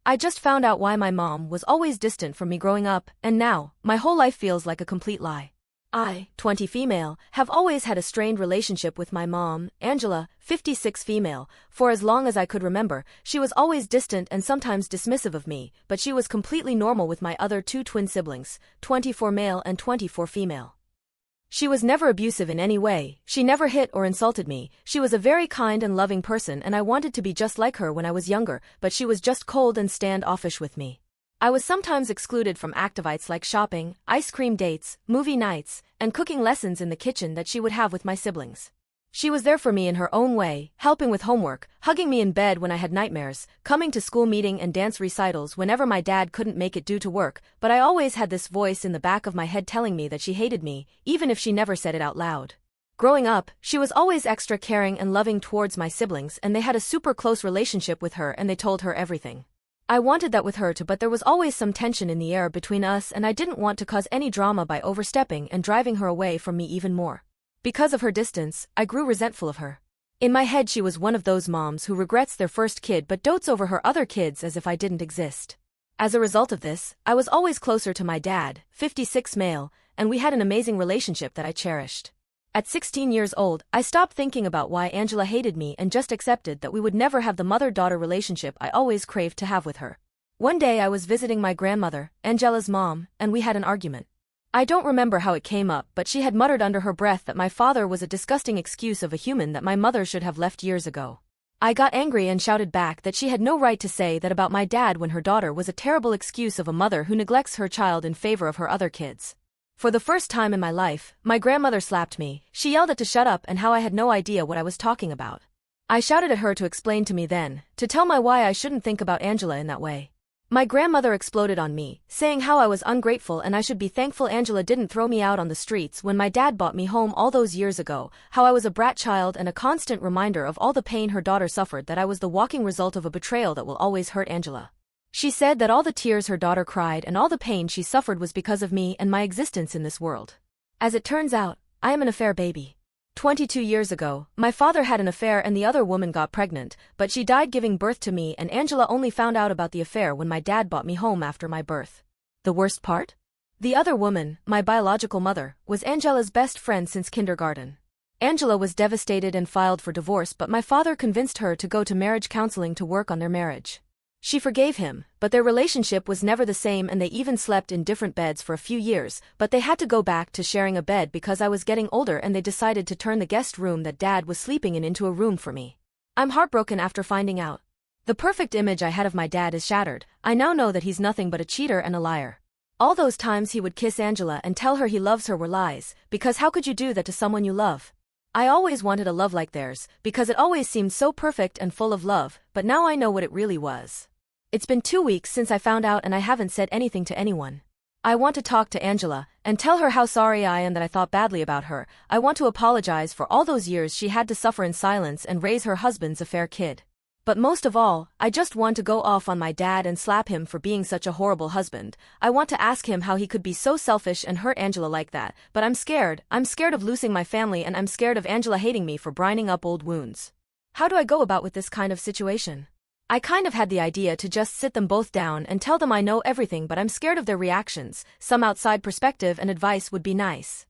I just found out why my mom was always distant from me growing up, and now, my whole life feels like a complete lie. I, 20 female, have always had a strained relationship with my mom, Angela, 56 female. For as long as I could remember, she was always distant and sometimes dismissive of me, but she was completely normal with my other two twin siblings, 24 male and 24 female. She was never abusive in any way, she never hit or insulted me, she was a very kind and loving person and I wanted to be just like her when I was younger, but she was just cold and standoffish with me. I was sometimes excluded from activities like shopping, ice cream dates, movie nights, and cooking lessons in the kitchen that she would have with my siblings. She was there for me in her own way, helping with homework, hugging me in bed when I had nightmares, coming to school meeting and dance recitals whenever my dad couldn't make it due to work, but I always had this voice in the back of my head telling me that she hated me, even if she never said it out loud. Growing up, she was always extra caring and loving towards my siblings and they had a super close relationship with her and they told her everything. I wanted that with her too, but there was always some tension in the air between us and I didn't want to cause any drama by overstepping and driving her away from me even more. Because of her distance, I grew resentful of her. In my head she was one of those moms who regrets their first kid but dotes over her other kids as if I didn't exist. As a result of this, I was always closer to my dad, 56 male, and we had an amazing relationship that I cherished. At 16 years old, I stopped thinking about why Angela hated me and just accepted that we would never have the mother-daughter relationship I always craved to have with her. One day I was visiting my grandmother, Angela's mom, and we had an argument. I don't remember how it came up, but she had muttered under her breath that my father was a disgusting excuse of a human that my mother should have left years ago. I got angry and shouted back that she had no right to say that about my dad when her daughter was a terrible excuse of a mother who neglects her child in favor of her other kids. For the first time in my life, my grandmother slapped me. She yelled at to shut up and how I had no idea what I was talking about. I shouted at her to explain to me then, to tell me why I shouldn't think about Angela in that way. My grandmother exploded on me, saying how I was ungrateful and I should be thankful Angela didn't throw me out on the streets when my dad brought me home all those years ago, how I was a brat child and a constant reminder of all the pain her daughter suffered, that I was the walking result of a betrayal that will always hurt Angela. She said that all the tears her daughter cried and all the pain she suffered was because of me and my existence in this world. As it turns out, I am an affair baby. 22 years ago, my father had an affair and the other woman got pregnant, but she died giving birth to me and Angela only found out about the affair when my dad brought me home after my birth. The worst part? The other woman, my biological mother, was Angela's best friend since kindergarten. Angela was devastated and filed for divorce, but my father convinced her to go to marriage counseling to work on their marriage. She forgave him, but their relationship was never the same and they even slept in different beds for a few years, but they had to go back to sharing a bed because I was getting older and they decided to turn the guest room that Dad was sleeping in into a room for me. I'm heartbroken after finding out. The perfect image I had of my dad is shattered. I now know that he's nothing but a cheater and a liar. All those times he would kiss Angela and tell her he loves her were lies, because how could you do that to someone you love? I always wanted a love like theirs, because it always seemed so perfect and full of love, but now I know what it really was. It's been 2 weeks since I found out and I haven't said anything to anyone. I want to talk to Angela and tell her how sorry I am that I thought badly about her. I want to apologize for all those years she had to suffer in silence and raise her husband's affair kid. But most of all, I just want to go off on my dad and slap him for being such a horrible husband. I want to ask him how he could be so selfish and hurt Angela like that, but I'm scared. I'm scared of losing my family and I'm scared of Angela hating me for brining up old wounds. How do I go about with this kind of situation? I kind of had the idea to just sit them both down and tell them I know everything, but I'm scared of their reactions. Some outside perspective and advice would be nice.